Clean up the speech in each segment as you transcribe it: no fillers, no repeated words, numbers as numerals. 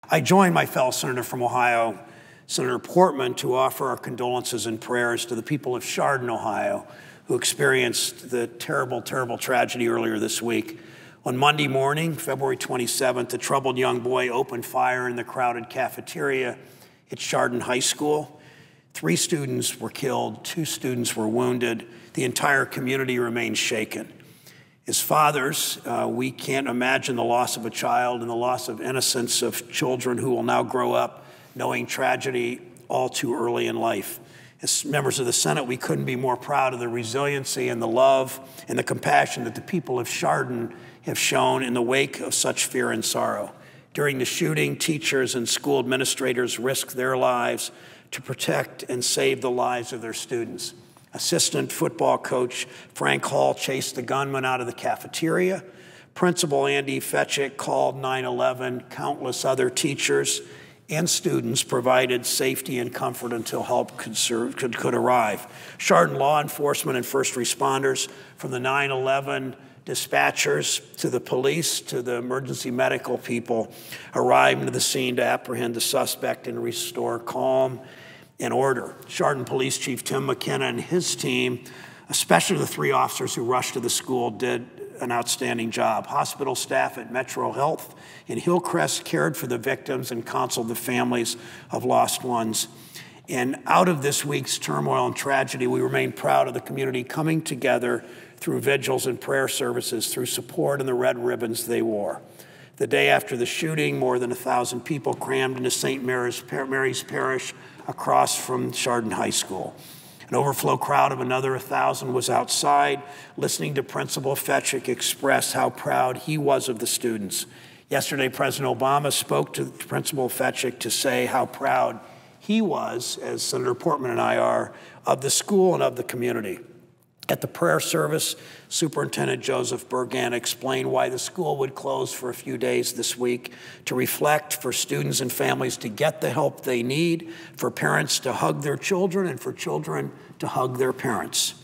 I join my fellow senator from Ohio, Senator Portman, to offer our condolences and prayers to the people of Chardon, Ohio, who experienced the terrible, terrible tragedy earlier this week. On Monday morning, February 27th, a troubled young boy opened fire in the crowded cafeteria at Chardon High School. 3 students were killed, 2 students were wounded. The entire community remains shaken. As fathers, we can't imagine the loss of a child and the loss of innocence of children who will now grow up knowing tragedy all too early in life. As members of the Senate, we couldn't be more proud of the resiliency and the love and the compassion that the people of Chardon have shown in the wake of such fear and sorrow. During the shooting, teachers and school administrators risked their lives to protect and save the lives of their students. Assistant football coach Frank Hall chased the gunman out of the cafeteria. Principal Andy Fetchick called 911. Countless other teachers and students provided safety and comfort until help could arrive. Chardon law enforcement and first responders, from the 911 dispatchers to the police to the emergency medical people, arrived to the scene to apprehend the suspect and restore calm and order. Chardon Police Chief Tim McKenna and his team, especially the 3 officers who rushed to the school, did an outstanding job. Hospital staff at Metro Health in Hillcrest cared for the victims and counseled the families of lost ones. And out of this week's turmoil and tragedy, we remain proud of the community coming together through vigils and prayer services, through support and the red ribbons they wore. The day after the shooting, more than 1,000 people crammed into St. Mary's Parish across from Chardon High School. An overflow crowd of another 1,000 was outside, listening to Principal Fetchick express how proud he was of the students. Yesterday, President Obama spoke to Principal Fetchick to say how proud he was, as Senator Portman and I are, of the school and of the community. At the prayer service, Superintendent Joseph Bergan explained why the school would close for a few days this week, to reflect, for students and families to get the help they need, for parents to hug their children, and for children to hug their parents.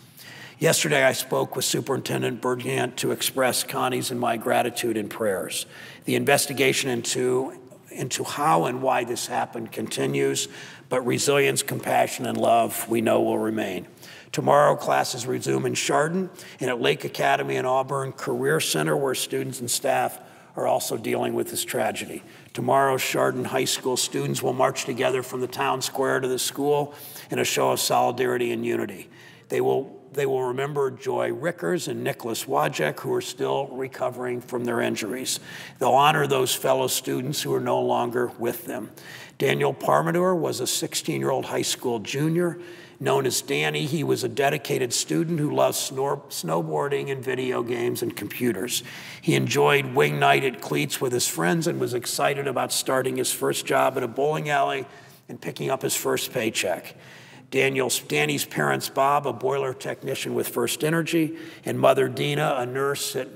Yesterday, I spoke with Superintendent Bergan to express Connie's and my gratitude and prayers. The investigation into how and why this happened continues, but resilience, compassion, and love we know will remain. Tomorrow, classes resume in Chardon and at Lake Academy and Auburn Career Center, where students and staff are also dealing with this tragedy. Tomorrow, Chardon High School students will march together from the town square to the school in a show of solidarity and unity. They will remember Joy Rickers and Nicholas Wojcik, who are still recovering from their injuries. They'll honor those fellow students who are no longer with them. Daniel Parmenter was a 16-year-old high school junior. Known as Danny, he was a dedicated student who loved snowboarding and video games and computers. He enjoyed wing night at Cleats with his friends and was excited about starting his first job at a bowling alley and picking up his first paycheck. Danny's parents, Bob, a boiler technician with First Energy, and Mother Dina, a nurse at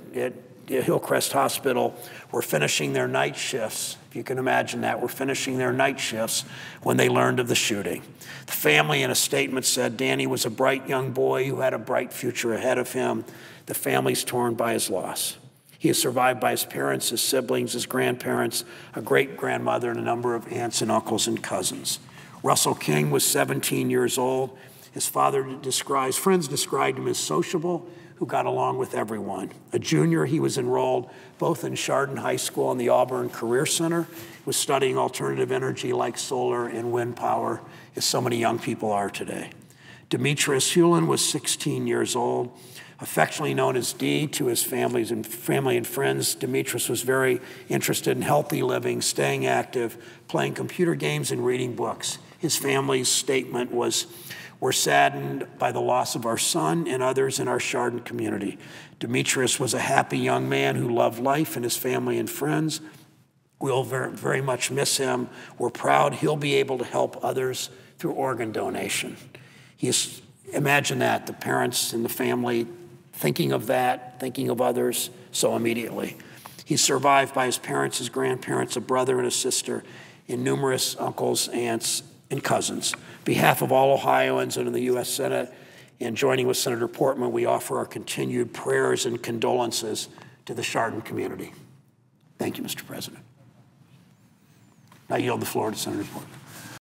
Hillcrest Hospital, were finishing their night shifts. If you can imagine that, were finishing their night shifts when they learned of the shooting. The family, in a statement, said Danny was a bright young boy who had a bright future ahead of him. The family's torn by his loss. He is survived by his parents, his siblings, his grandparents, a great-grandmother, and a number of aunts and uncles and cousins. Russell King was 17 years old. His friends described him as sociable, who got along with everyone. A junior, he was enrolled both in Chardon High School and the Auburn Career Center. He was studying alternative energy like solar and wind power, as so many young people are today. Demetrius Hewlin was 16 years old. Affectionately known as D to his family and friends, Demetrius was very interested in healthy living, staying active, playing computer games, and reading books. His family's statement was, "We're saddened by the loss of our son and others in our Chardon community. Demetrius was a happy young man who loved life and his family and friends. We'll very much miss him. We're proud he'll be able to help others through organ donation." Imagine that, the parents and the family thinking of that, thinking of others so immediately. He's survived by his parents, his grandparents, a brother and a sister, and numerous uncles, aunts, and cousins. On behalf of all Ohioans and in the U.S. Senate, and joining with Senator Portman, we offer our continued prayers and condolences to the Chardon community. Thank you, Mr. President. I yield the floor to Senator Portman.